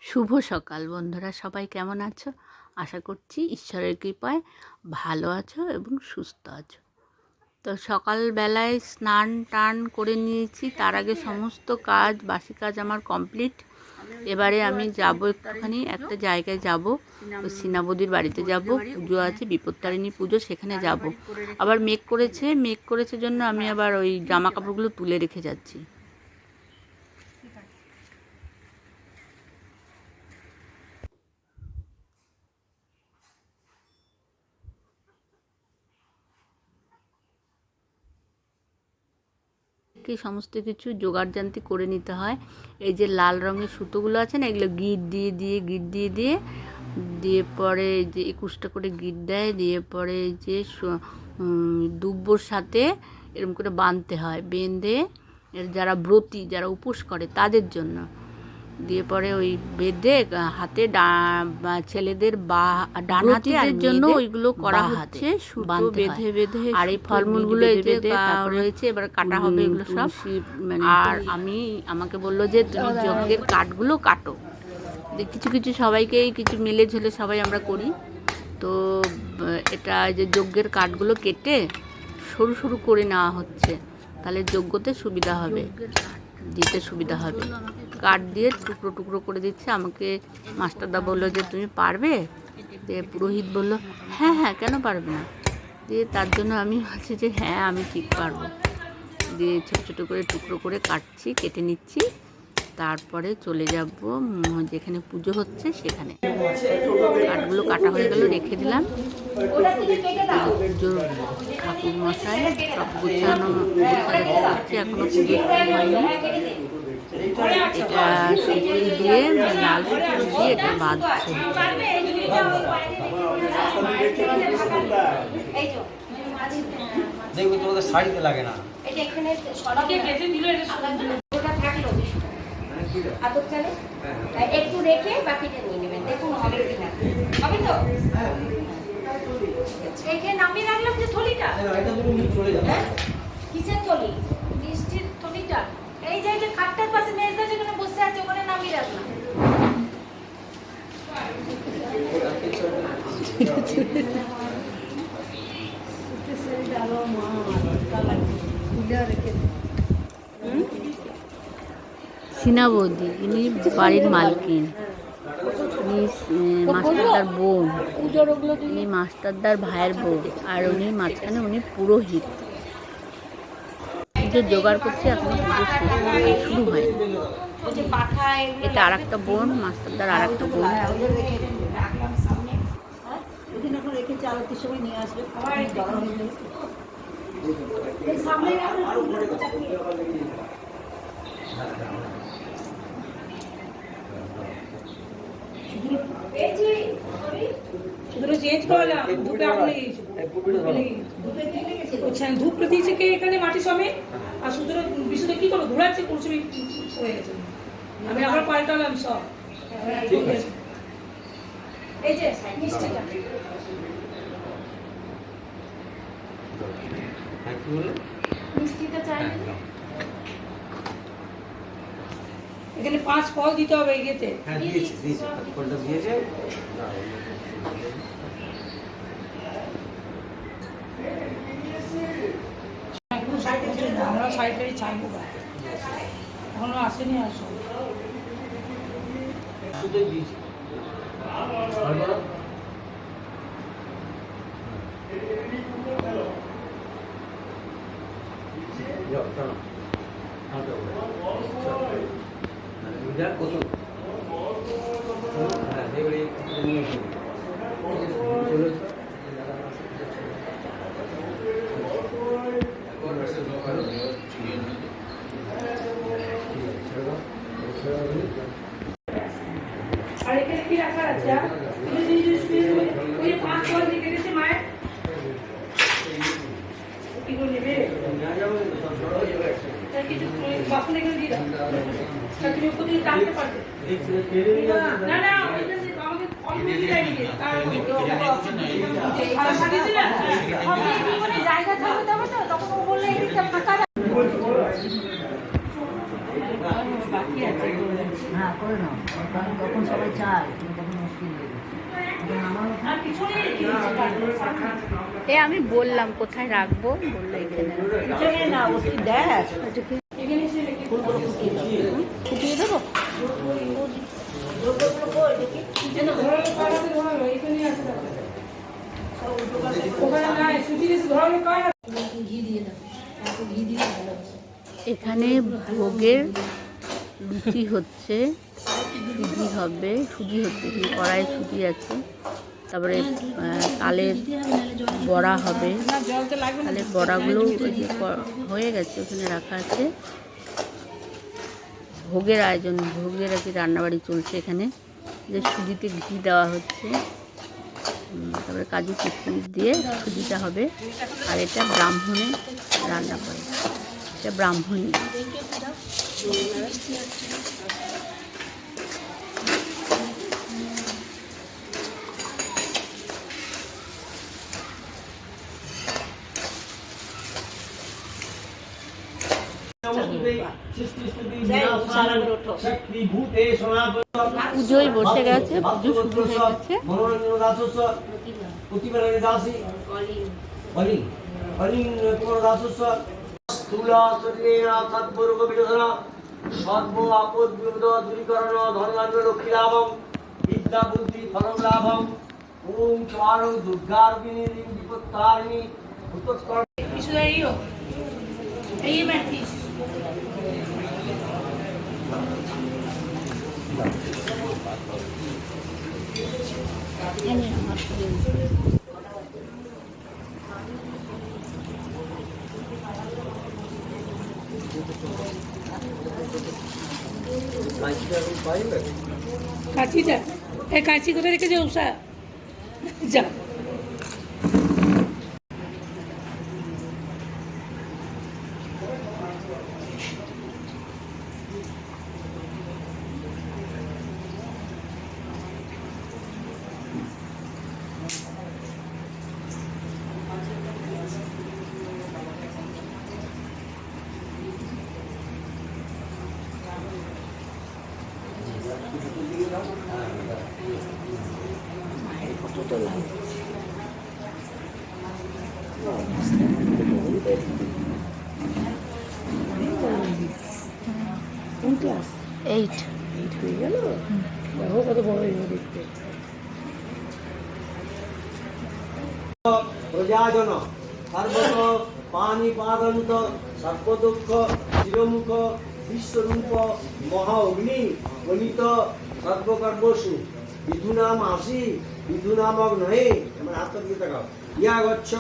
শুভ সকাল বন্ধুরা, সবাই কেমন আছো? আশা করছি ঈশ্বরের কৃপায় ভালো আছো এবং সুস্থ আছো। তো সকালবেলায় স্নান টান করে নিয়েছি, তার আগে সমস্ত কাজ বাসি কাজ আমার কমপ্লিট। এবারে আমি যাব একটুখানি একটা জায়গায় যাব, তো সিনাবদির বাড়িতে যাব, পুজো আছে, বিপত্তারিণী পুজো, সেখানে যাব। আবার মেঘ করেছে জন্য আমি আবার ওই জামা কাপড়গুলো তুলে রেখে যাচ্ছি। সমস্ত কিছু জোগাড়জান্তি করে নিতে হয়। এই যে লাল রঙের সুতোগুলো আছে না, এগুলো গিট দিয়ে দিয়ে পরে যে 21টা করে গিট দেয়, দিয়ে পরে যে দুব্বর সাথে এরকম করে বাঁধতে হয়, বেঁধে যারা ব্রতী, যারা উপোস করে তাদের জন্য, দিয়ে পরে ওই বেঁধে হাতে ছেলেদের ডান হাতের জন্য ওইগুলো করা হচ্ছে, সুতো বেঁধে আর এই ফলমূলগুলো বেঁধে রয়েছে, এবার কাটা হবে এগুলো সব। আর আমাকে বললো যে তুমি যজ্ঞের কাঠগুলো কাটো। কিছু কিছু সবাইকেই কিছু মিলে ঝেলে সবাই আমরা করি। তো এটা যে যজ্ঞের কাঠগুলো কেটে সরু সরু করে নেওয়া হচ্ছে, তাহলে যজ্ঞতে সুবিধা হবে, দিতে সুবিধা হবে। কাঠ দিয়ে টুকরো টুকরো করে দিচ্ছে। আমাকে মাস্টারদা বললো যে তুমি পারবে? দিয়ে পুরোহিত বললো হ্যাঁ হ্যাঁ, কেন পারবে না। দিয়ে তার জন্য আমি বলছি যে হ্যাঁ আমি ঠিক পারবো। দিয়ে ছোটো ছোটো করে টুকরো করে কেটে নিচ্ছি। তারপরে চলে যাব যেখানে পুজো হচ্ছে সেখানে। কাঠগুলো কাটা হয়ে গেল, রেখে দিলাম। পুজোর ঠাকুর মশাই সব গোছানো হচ্ছে, এখনো পুজো হয়নি। এটা সুপুরি দিয়ে, লাল সুপুরি দিয়ে এটা বাঁধছে। দেখবে তোমাদের শাড়িতে লাগে না। একটু রেখে বাকিটা নিয়ে নেবেন, দেখুন হবে কিনা। হবে তো? রেখে নামিয়ে রাখলাম যে থলিটা। কিসের থলি? বৃষ্টির থলিটা। এই যে খাটটার পাশে মেজটা যেখানে বসে আছে ওখানে নামিয়ে রাখলাম। সিনাবদি, ইনি বাড়ির মালকিন, ইনি মাস্টারদার বোন, ইনি মাস্টারদার ভাইয়ের বোন, আর উনি মাঝখানে উনি পুরোহিত। পুজো জোগাড় করছে, এখন পুজো শুরু হয়। এটা আর একটা বোন, মাস্টারদার আর একটা বোন। ধূপ দিয়েছে কে এখানে মাটি সমেত, আর সুতরাং বিশুদ্ধ কি করবো, ঘোরাচ্ছে কোন সময় হয়ে গেছে। আমি আবার পাল্টালাম সব। এই যে মিষ্টিটা মিষ্টিটা চাই। এখানে 5 ফল দিতে হবে ইয়েতে। হ্যাঁ দিয়েছে, ফলটা দিয়েছে। আমরা সাইডটাই চাইবো, এখনো আসেনি। আসো আর এখানে কি রাখা আছে? ওই 5 ফল লিখে দিয়েছে মায়ের, কি করে নেবে? কিছু বাসন এখানে দিয়ে দাও, তুমি ওপর দিয়ে টানতে পারবে না। না আমাকে অলরেডি দেয়নি, জায়গা থাকবে তবে তো, তখন ও বললে এদিকটা ফাঁকা। বাকি আছে হ্যাঁ করে নাও, কারণ তখন সবাই চায়, তখন মুশকিল হয়ে গেছে। এখন আমার আর পিছনে রেখে দিয়েছে। এ আমি বললাম কোথায় রাখবো, বললো এখানে। পিছনে না, ও কি দেয় আছে এখানে এসে রেখে ফুলগুলো ফুটিয়ে দাও। ফুটিয়ে দেবো। ফুলগুলো কই দেখি? ধরালো কাটাতে ধরালো, এইখানেই আছে দেখো। ওখানে নাই, সুজি দিয়েছে, ধরালো কাট। ঘি দিয়ে দাও, একটু ঘি দিয়ে ভালো। এখানে ভোগের লুচি হচ্ছে, সুজি হচ্ছে, কড়াইয়ে সুজি আছে, তারপরে তালের বড়া হবে। তালের বড়াগুলো ওই যে হয়ে গেছে, ওখানে রাখা আছে। ভোগের আয়োজন, ভোগের আর কি রান্নাবাড়ি চলছে এখানে, যে সুজিতে ঘি দেওয়া হচ্ছে, তারপরে কাজু কিশমিশ দিয়ে সুজিটা হবে। আর এটা ব্রাহ্মণে রান্না করে, এটা ব্রাহ্মণী। পুজোয় বসে গেছে, পুজো শুরু হয়ে গেছে। সর্ব আপদ বিপদ দূরীকরণ ধর্মান্ড লক্ষ্মী লাভম বিদ্যা বুদ্ধি ফলম লাভম ওম চারং দুর্গার্বিনী বিপত্তারিণী উত্তর কিছু এইও এই ম্যাট্রিক্স কাঁচিটা, এই কাঁচি কোথায় রেখেছে উষা? যা কোন ক্লাস? 8 হয়ে গেল, দেখো কত বড় হয়ে গেল দেখতে। প্রজাজন সর্বত পানি পাদন্ত সর্বদুঃখ শিরমুখ বিশ্বরূপ মহা অগ্নি গণিত সর্বকর্মসু বিধুনাম আসি বিধুনামক নহে আমার হাত দিয়ে তাকাও ইয়া গচ্ছ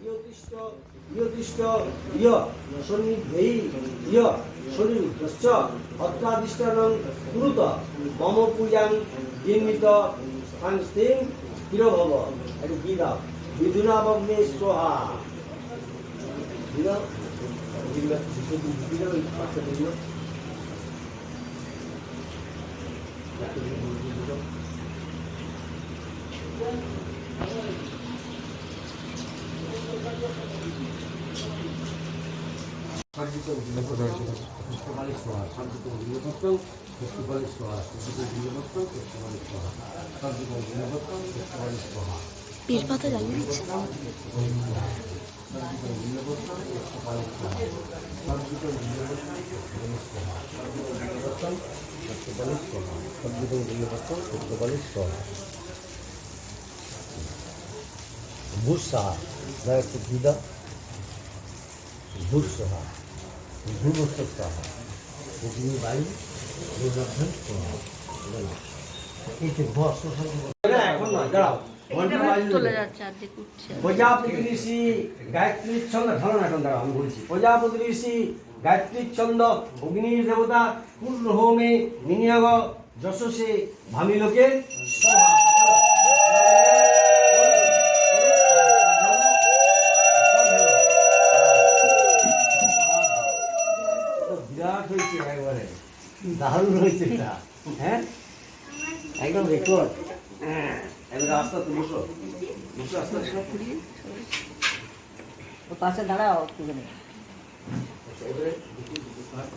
ইয়তিষ্ঠ ইয়তিষ্ঠ ইয় সন্নিধেই ইয় শরীরুদ্ধশ্চ অত্যাদিষ্টানং কুরুত মম পূজাং নির্মিত স্থানস্থিং স্থিরভব একটু কি দাও বিধুনামগ্নে সোহা দিলাম পিস পাতা জ্বালিয়ে দিচ্ছে। ভূষা একটু ঘিদা ভূষা ভূবস্তা অগ্নি বায়ু এখন না দাঁড়াও চলে যাচ্ছে, আর্ধেক উঠছে। প্রজাপতি ঋষি গায়ত্রী ছন্দ ধরো না, এখন দাঁড়াও আমি বলছি। প্রজাপতি ঋষি গায়ত্রী ছন্দ অগ্নির দেবতা পূর্ণ হোমে নিনিয়োগ যশসে ভামিলোকে বিরাট হয়েছে, একবারে দারুণ হয়েছে এটা। হ্যাঁ একদম রেকর্ড। হ্যাঁ এবার আস্তে আস্তে বসো বসো আস্তে আস্তে ও পাশে দাঁড়াও একটুখানি। এবারে দুটি ভাগ